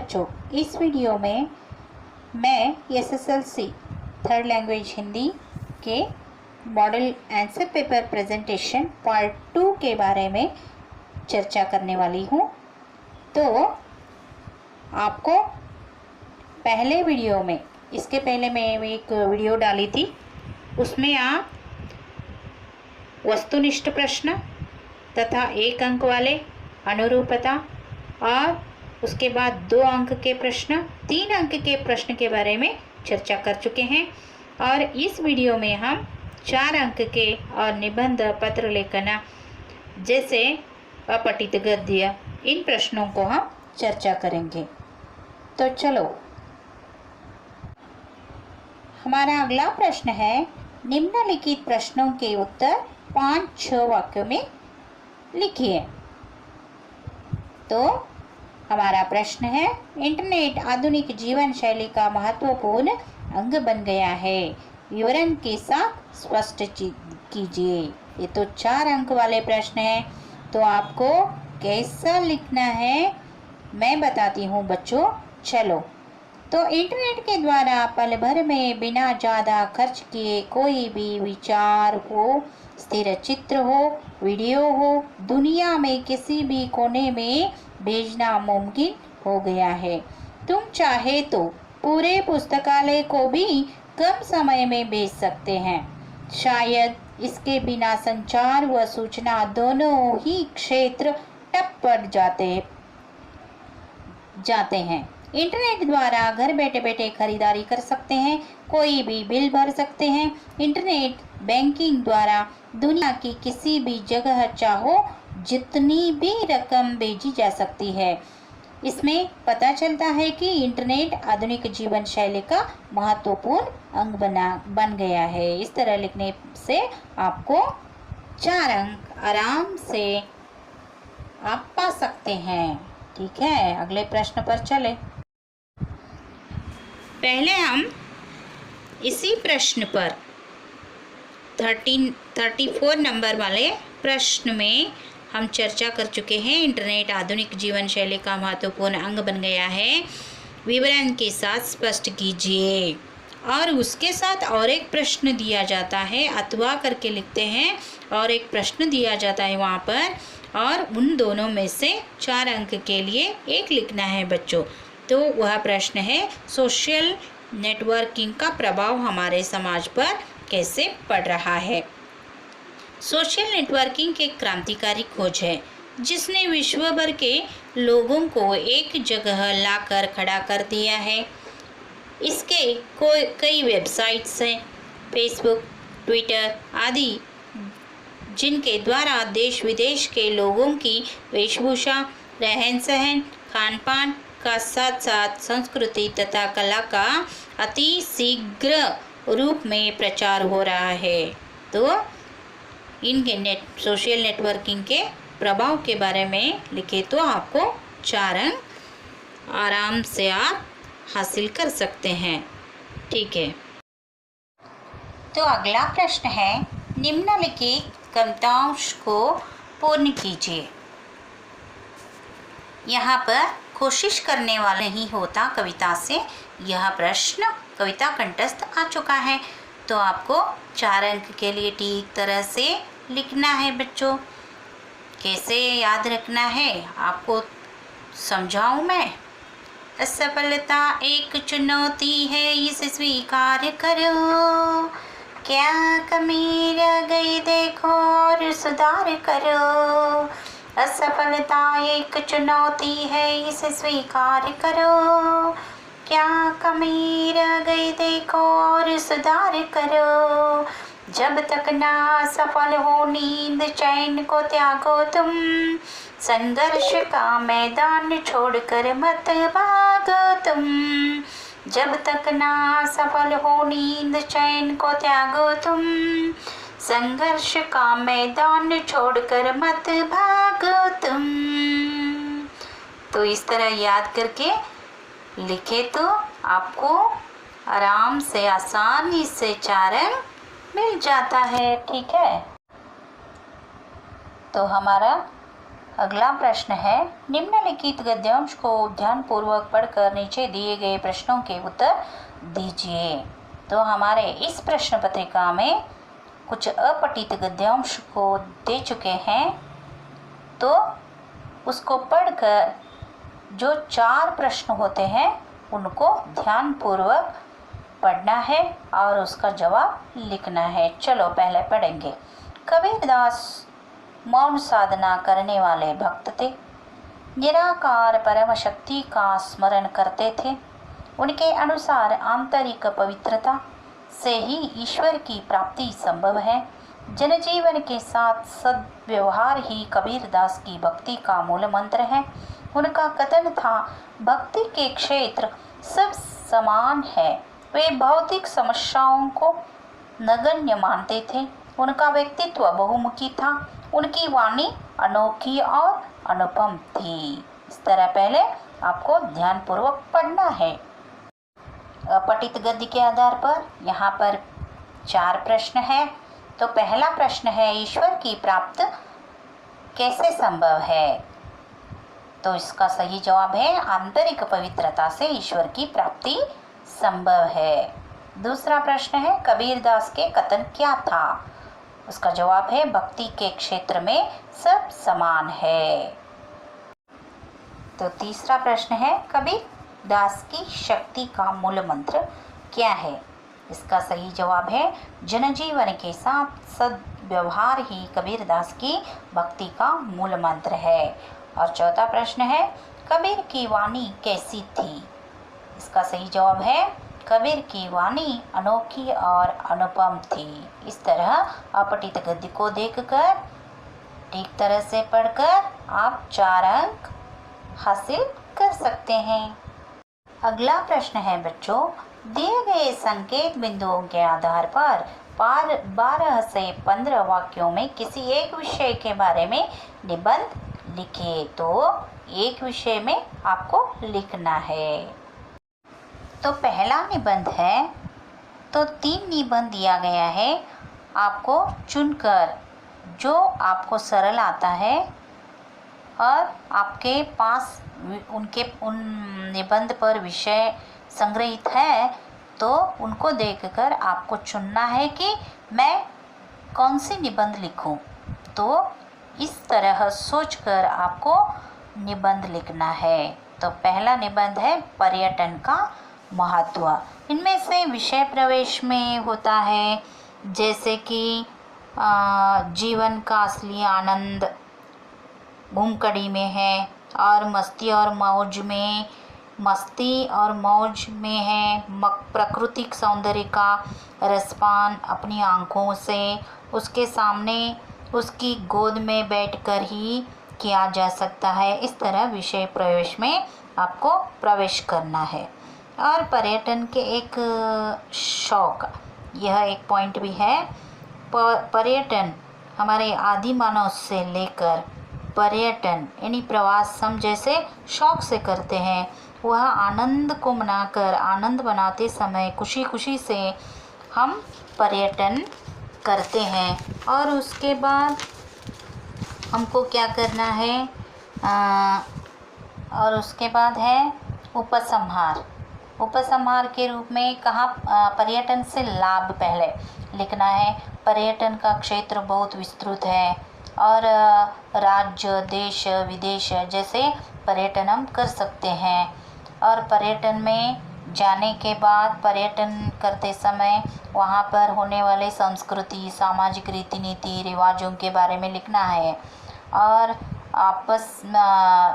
बच्चों, इस वीडियो में मैं एसएसएलसी थर्ड लैंग्वेज हिंदी के model answer paper presentation part 2 के बारे में चर्चा करने वाली हूँ। तो आपको पहले वीडियो में, इसके पहले मैं एक वीडियो डाली थी, उसमें आप वस्तुनिष्ठ प्रश्न तथा 1 अंक वाले अनुरूपता और उसके बाद 2 अंक के प्रश्न, 3 अंक के प्रश्न के बारे में चर्चा कर चुके हैं। और इस वीडियो में हम 4 अंक के और निबंध, पत्र लेखन जैसे अपठित गद्य, इन प्रश्नों को हम चर्चा करेंगे। तो चलो, हमारा अगला प्रश्न है, निम्नलिखित प्रश्नों के उत्तर 5-6 वाक्यों में लिखिए। तो हमारा प्रश्न है, इंटरनेट आधुनिक जीवन शैली का महत्वपूर्ण अंग बन गया है, विवरण के साथ स्पष्ट कीजिए। ये तो 4 अंक वाले प्रश्न हैं, तो आपको कैसा लिखना है मैं बताती हूँ बच्चों। चलो, तो इंटरनेट के द्वारा पल भर में बिना ज़्यादा खर्च किए कोई भी विचार हो, स्थिर चित्र हो, वीडियो हो, दुनिया में किसी भी कोने में भेजना मुमकिन हो गया है। तुम चाहे तो पूरे पुस्तकालय को भी कम समय में भेज सकते हैं। शायद इसके बिना संचार व सूचना दोनों ही क्षेत्र ठप पड़ जाते हैं। इंटरनेट द्वारा घर बैठे बैठे खरीदारी कर सकते हैं, कोई भी बिल भर सकते हैं। इंटरनेट बैंकिंग द्वारा दुनिया की किसी भी जगह चाहो जितनी भी रकम भेजी जा सकती है। इसमें पता चलता है कि इंटरनेट आधुनिक जीवन शैली का महत्वपूर्ण अंग बन गया है। इस तरह लिखने से आपको 4 अंक आराम से आप पा सकते हैं। ठीक है, अगले प्रश्न पर चले। पहले हम इसी प्रश्न पर 34 नंबर वाले प्रश्न में हम चर्चा कर चुके हैं। इंटरनेट आधुनिक जीवन शैली का महत्वपूर्ण अंग बन गया है, विवरण के साथ स्पष्ट कीजिए। और उसके साथ और एक प्रश्न दिया जाता है, अथवा करके लिखते हैं, और एक प्रश्न दिया जाता है वहाँ पर, और उन दोनों में से 4 अंक के लिए एक लिखना है बच्चों। तो वह प्रश्न है, सोशल नेटवर्किंग का प्रभाव हमारे समाज पर कैसे पड़ रहा है। सोशल नेटवर्किंग एक क्रांतिकारी खोज है जिसने विश्व भर के लोगों को एक जगह लाकर खड़ा कर दिया है। इसके कई वेबसाइट्स हैं, फेसबुक, ट्विटर आदि, जिनके द्वारा देश विदेश के लोगों की वेशभूषा, रहन सहन, खान पान का साथ साथ संस्कृति तथा कला का अति शीघ्र रूप में प्रचार हो रहा है। तो इनके सोशल नेटवर्किंग के प्रभाव के बारे में लिखे तो आपको 4 अंक आराम से आप हासिल कर सकते हैं। ठीक है, तो अगला प्रश्न है, निम्नलिखित कवितांश को पूर्ण कीजिए। यहाँ पर कोशिश करने वाला नहीं होता कविता से, यह प्रश्न कविता कंठस्थ आ चुका है। तो आपको 4 अंक के लिए ठीक तरह से लिखना है बच्चों। कैसे याद रखना है आपको समझाऊं मैं। असफलता एक चुनौती है, इसे स्वीकार करो। क्या कमी रह गई देखो और सुधार करो। असफलता एक चुनौती है, इसे स्वीकार करो। क्या कमी रह गई देखो और सुधार करो। जब तक ना सफल हो नींद चैन को त्यागो तुम। संघर्ष का मैदान छोड़कर मत भागो तुम। जब तक ना सफल हो नींद चैन को त्यागो तुम। संघर्ष का मैदान छोड़कर मत भागो तुम। तो इस तरह याद करके लिखे तो आपको आराम से, आसानी से 4 अंक मिल जाता है। ठीक है, तो हमारा अगला प्रश्न है, निम्नलिखित गद्यांश को ध्यानपूर्वक पढ़कर नीचे दिए गए प्रश्नों के उत्तर दीजिए। तो हमारे इस प्रश्न पत्रिका में कुछ अपठित गद्यांश को दे चुके हैं, तो उसको पढ़कर जो 4 प्रश्न होते हैं उनको ध्यानपूर्वक पढ़ना है और उसका जवाब लिखना है। चलो पहले पढ़ेंगे। कबीरदास मौन साधना करने वाले भक्त थे, निराकार परम शक्ति का स्मरण करते थे। उनके अनुसार आंतरिक पवित्रता से ही ईश्वर की प्राप्ति संभव है। जनजीवन के साथ सद्व्यवहार ही कबीरदास की भक्ति का मूल मंत्र है। उनका कथन था, भक्ति के क्षेत्र सब समान है। वे भौतिक समस्याओं को नगण्य मानते थे। उनका व्यक्तित्व बहुमुखी था। उनकी वाणी अनोखी और अनुपम थी। इस तरह पहले आपको ध्यानपूर्वक पढ़ना है। अपठित गद्य के आधार पर यहाँ पर 4 प्रश्न है। तो पहला प्रश्न है, ईश्वर की प्राप्ति कैसे संभव है? तो इसका सही जवाब है, आंतरिक पवित्रता से ईश्वर की प्राप्ति संभव है। दूसरा प्रश्न है, कबीरदास के कथन क्या था? उसका जवाब है, भक्ति के क्षेत्र में सब समान है। तो तीसरा प्रश्न है, कबीरदास की शक्ति का मूल मंत्र क्या है? इसका सही जवाब है, जनजीवन के साथ सद्व्यवहार ही कबीरदास की भक्ति का मूल मंत्र है। और चौथा प्रश्न है, कबीर की वाणी कैसी थी? इसका सही जवाब है, कबीर की वाणी अनोखी और अनुपम थी। इस तरह अपठित गद्य को देखकर ठीक तरह से पढ़कर आप 4 अंक हासिल कर सकते हैं। अगला प्रश्न है बच्चों, दिए गए संकेत बिंदुओं के आधार पर 12 से 15 वाक्यों में किसी एक विषय के बारे में निबंध लिखिए। तो एक विषय में आपको लिखना है। तो पहला निबंध है, तो 3 निबंध दिया गया है। आपको चुनकर जो आपको सरल आता है और आपके पास उन निबंध पर विषय संग्रहित है, तो उनको देखकर आपको चुनना है कि मैं कौन सी निबंध लिखूं। तो इस तरह सोचकर आपको निबंध लिखना है। तो पहला निबंध है, पर्यटन का महत्व। इनमें से विषय प्रवेश में होता है, जैसे कि जीवन का असली आनंद घूमकड़ी में है, और मस्ती और मौज में है। प्राकृतिक सौंदर्य का रसपान अपनी आँखों से उसके सामने उसकी गोद में बैठकर ही किया जा सकता है। इस तरह विषय प्रवेश में आपको प्रवेश करना है। और पर्यटन के एक शौक, यह एक पॉइंट भी है। पर्यटन हमारे आदि मानव से लेकर पर्यटन यानी प्रवास हम जैसे शौक से करते हैं, वह आनंद को मनाकर आनंद बनाते समय खुशी खुशी से हम पर्यटन करते हैं। और उसके बाद हमको क्या करना है, और उसके बाद है उपसंहार के रूप में कहाँ पर्यटन से लाभ पहले लिखना है। पर्यटन का क्षेत्र बहुत विस्तृत है और राज्य, देश, विदेश जैसे पर्यटन हम कर सकते हैं। और पर्यटन में जाने के बाद पर्यटन करते समय वहाँ पर होने वाले संस्कृति, सामाजिक रीति नीति रिवाजों के बारे में लिखना है। और आपस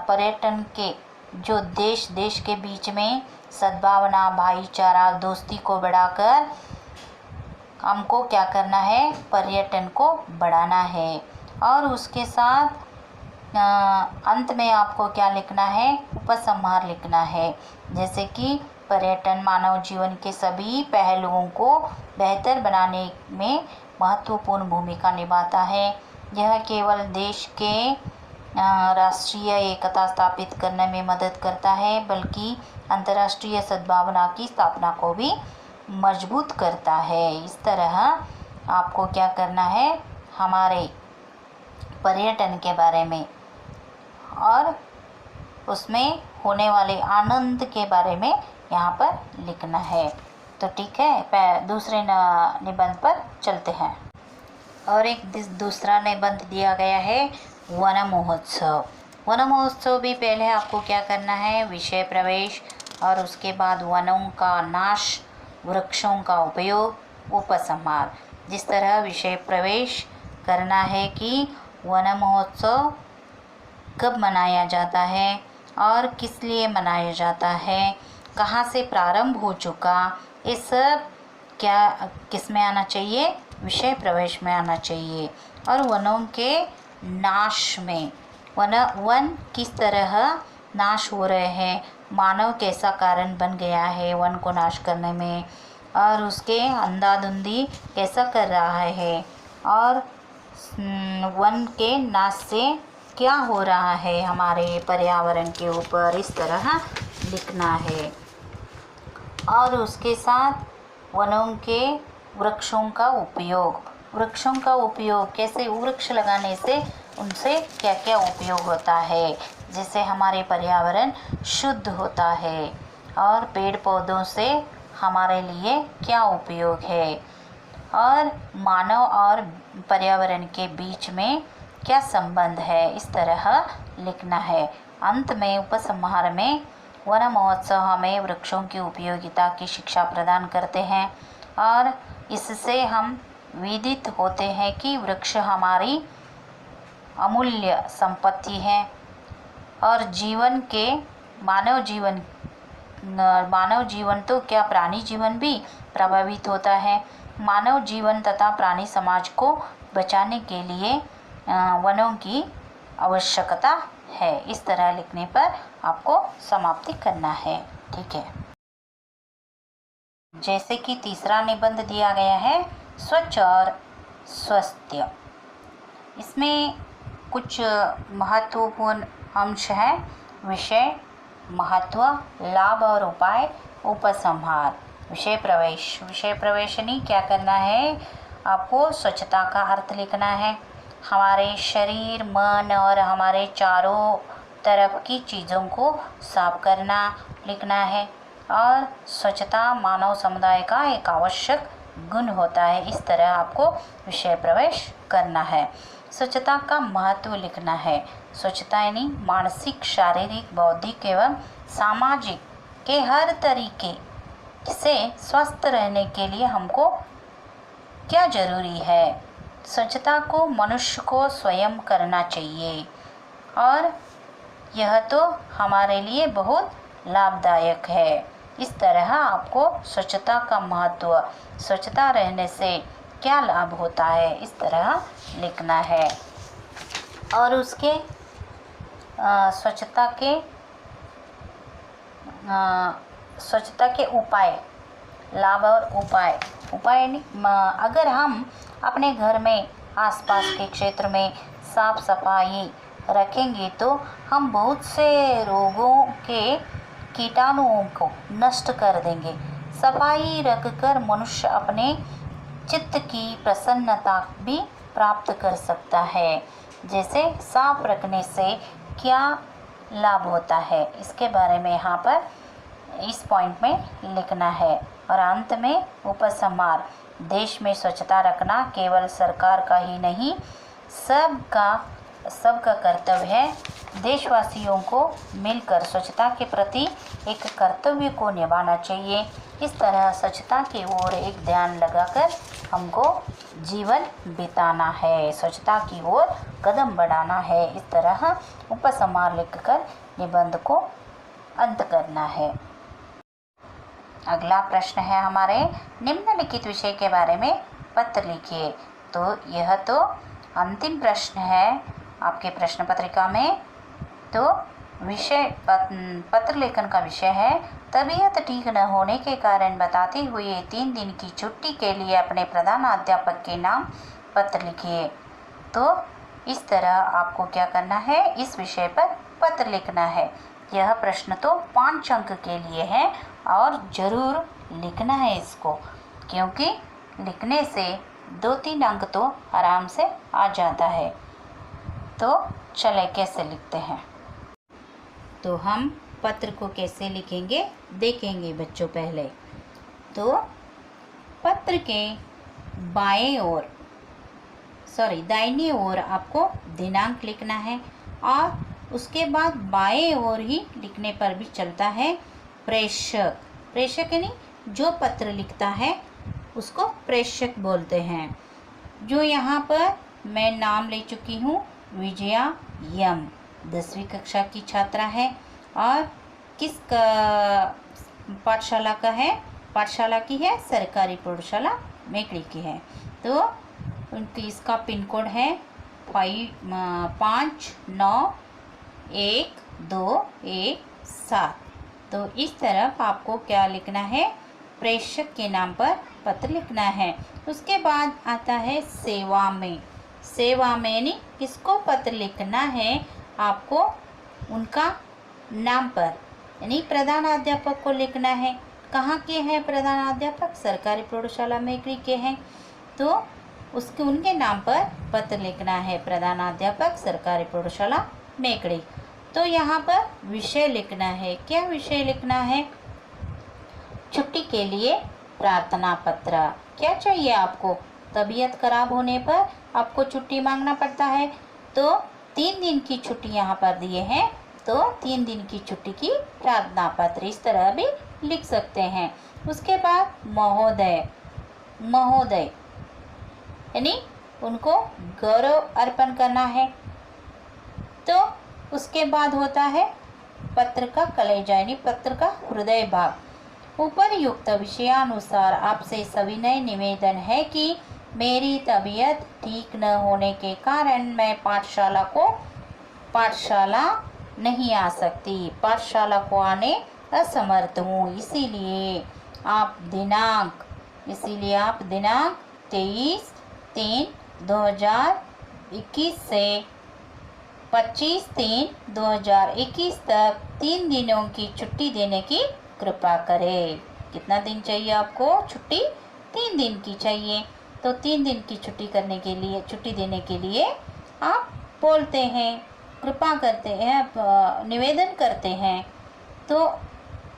पर्यटन के जो देश के बीच में सद्भावना, भाईचारा, दोस्ती को बढ़ाकर हमको क्या करना है, पर्यटन को बढ़ाना है। और उसके साथ अंत में आपको क्या लिखना है, उपसंहार लिखना है। जैसे कि पर्यटन मानव जीवन के सभी पहलुओं को बेहतर बनाने में महत्वपूर्ण भूमिका निभाता है। यह केवल देश के राष्ट्रीय एकता स्थापित करने में मदद करता है, बल्कि अंतर्राष्ट्रीय सद्भावना की स्थापना को भी मजबूत करता है। इस तरह आपको क्या करना है, हमारे पर्यटन के बारे में और उसमें होने वाले आनंद के बारे में यहाँ पर लिखना है। तो ठीक है, दूसरे निबंध पर चलते हैं। और एक दूसरा निबंध दिया गया है वन महोत्सव। वन महोत्सव भी पहले आपको क्या करना है, विषय प्रवेश और उसके बाद वनों का नाश, वृक्षों का उपयोग, उपसंहार। जिस तरह विषय प्रवेश करना है कि वन महोत्सव कब मनाया जाता है और किस लिए मनाया जाता है, कहाँ से प्रारंभ हो चुका, ये सब क्या किस में आना चाहिए, विषय प्रवेश में आना चाहिए। और वनों के नाश में, वन किस तरह नाश हो रहे हैं, मानव कैसा कारण बन गया है वन को नाश करने में, और उसके अंधाधुंधी कैसा कर रहा है, और वन के नाश से क्या हो रहा है हमारे पर्यावरण के ऊपर, इस तरह लिखना है। और उसके साथ वनों के वृक्षों का उपयोग, वृक्षों का उपयोग कैसे, वृक्ष लगाने से उनसे क्या क्या उपयोग होता है, जिससे हमारे पर्यावरण शुद्ध होता है, और पेड़ पौधों से हमारे लिए क्या उपयोग है, और मानव और पर्यावरण के बीच में क्या संबंध है, इस तरह लिखना है। अंत में उपसंहार में वन महोत्सव हमें वृक्षों की उपयोगिता की शिक्षा प्रदान करते हैं, और इससे हम विदित होते हैं कि वृक्ष हमारी अमूल्य संपत्ति है, और जीवन के मानव जीवन तो क्या प्राणी जीवन भी प्रभावित होता है। मानव जीवन तथा प्राणी समाज को बचाने के लिए वनों की आवश्यकता है। इस तरह लिखने पर आपको समाप्ति करना है। ठीक है, जैसे कि तीसरा निबंध दिया गया है स्वच्छ और स्वस्थ। इसमें कुछ महत्वपूर्ण अंश हैं, विषय, महत्व, लाभ और उपाय, उपसंहार। विषय प्रवेश, विषय प्रवेश नहीं क्या करना है, आपको स्वच्छता का अर्थ लिखना है। हमारे शरीर, मन और हमारे चारों तरफ की चीज़ों को साफ करना लिखना है। और स्वच्छता मानव समुदाय का एक आवश्यक गुण होता है। इस तरह आपको विषय प्रवेश करना है। स्वच्छता का महत्व लिखना है। स्वच्छता यानी मानसिक, शारीरिक, बौद्धिक एवं सामाजिक के हर तरीके से स्वस्थ रहने के लिए हमको क्या जरूरी है। स्वच्छता को मनुष्य को स्वयं करना चाहिए, और यह तो हमारे लिए बहुत लाभदायक है। इस तरह आपको स्वच्छता का महत्व, स्वच्छता रहने से क्या लाभ होता है, इस तरह लिखना है। और उसके स्वच्छता के उपाय, लाभ और उपाय। उपाय अगर हम अपने घर में आसपास के क्षेत्र में साफ सफाई रखेंगे तो हम बहुत से रोगों के कीटाणुओं को नष्ट कर देंगे। सफाई रखकर मनुष्य अपने चित्त की प्रसन्नता भी प्राप्त कर सकता है। जैसे साफ रखने से क्या लाभ होता है, इसके बारे में यहाँ पर इस पॉइंट में लिखना है। और अंत में उपसंहार, देश में स्वच्छता रखना केवल सरकार का ही नहीं, सबका कर्तव्य है। देशवासियों को मिलकर स्वच्छता के प्रति एक कर्तव्य को निभाना चाहिए। इस तरह स्वच्छता की ओर एक ध्यान लगाकर हमको जीवन बिताना है, स्वच्छता की ओर कदम बढ़ाना है। इस तरह उपसंहार लिखकर निबंध को अंत करना है। अगला प्रश्न है हमारे, निम्नलिखित विषय के बारे में पत्र लिखिए। तो यह तो अंतिम प्रश्न है आपके प्रश्न पत्रिका में। तो विषय पत्र लेखन का विषय है तबीयत ठीक न होने के कारण बताते हुए 3 दिन की छुट्टी के लिए अपने प्रधानाध्यापक के नाम पत्र लिखिए। तो इस तरह आपको क्या करना है, इस विषय पर पत्र लिखना है। यह प्रश्न तो 5 अंक के लिए है और ज़रूर लिखना है इसको, क्योंकि लिखने से 2-3 अंक तो आराम से आ जाता है। तो चले कैसे लिखते हैं। तो हम पत्र को कैसे लिखेंगे देखेंगे बच्चों। पहले तो पत्र के बाएं ओर दाहिनी ओर आपको दिनांक लिखना है, और उसके बाद बाएं ओर ही लिखने पर भी चलता है प्रेषक यानी जो पत्र लिखता है उसको प्रेषक बोलते हैं। जो यहाँ पर मैं नाम ले चुकी हूँ, विजया यम 10वीं कक्षा की छात्रा है, और किस पाठशाला का है, पाठशाला की है सरकारी प्रौढ़शाला मेकड़ी की है। तो उनकी इसका पिन कोड है 591217। तो इस तरफ आपको क्या लिखना है, प्रेषक के नाम पर पत्र लिखना है। उसके बाद आता है सेवा में यानी किसको पत्र लिखना है, आपको उनका नाम पर यानी प्रधानाध्यापक को लिखना है। कहाँ के हैं प्रधानाध्यापक, सरकारी प्रौढ़शाला मेकड़ी के हैं, तो उनके नाम पर पत्र लिखना है, प्रधानाध्यापक सरकारी प्रौढ़शाला मेकड़ी। तो यहाँ पर विषय लिखना है। क्या विषय लिखना है, छुट्टी के लिए प्रार्थना पत्र। क्या चाहिए आपको, तबीयत खराब होने पर आपको छुट्टी मांगना पड़ता है, तो 3 दिन की छुट्टी यहाँ पर दिए हैं, तो 3 दिन की छुट्टी की प्रार्थना पत्र इस तरह भी लिख सकते हैं। उसके बाद महोदय यानी उनको गौरव अर्पण करना है। तो उसके बाद होता है पत्र का कलेजा यानी पत्र का हृदय भाग। उपरयुक्त विषयानुसार आपसे सविनय निवेदन है कि मेरी तबीयत ठीक न होने के कारण मैं पाठशाला नहीं आ सकती, पाठशाला को आने असमर्थ हूँ। इसीलिए आप दिनांक 23/3/2021 से 25/3/2021 तक 3 दिनों की छुट्टी देने की कृपा करें। कितना दिन चाहिए आपको छुट्टी, 3 दिन की चाहिए। तो 3 दिन की छुट्टी देने के लिए आप बोलते हैं, कृपा करते हैं, निवेदन करते हैं। तो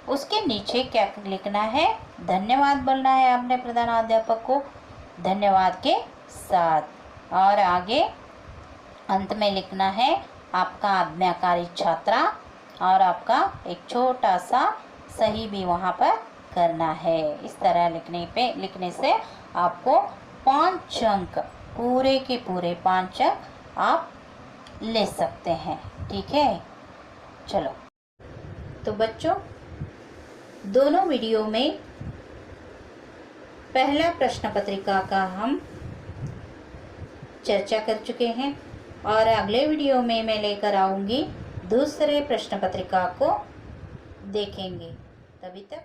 उसके नीचे क्या लिखना है, धन्यवाद बोलना है आपने प्रधानाध्यापक को धन्यवाद के साथ, और आगे अंत में लिखना है आपका आज्ञाकारी छात्रा, और आपका एक छोटा सा सही भी वहाँ पर करना है। इस तरह लिखने से आपको 5 अंक, पूरे के पूरे 5 अंक आप ले सकते हैं। ठीक है, चलो। तो बच्चों, दोनों वीडियो में पहला प्रश्न पत्रिका का हम चर्चा कर चुके हैं, और अगले वीडियो में मैं लेकर आऊँगी दूसरे प्रश्न पत्रिका को देखेंगे। तभी तक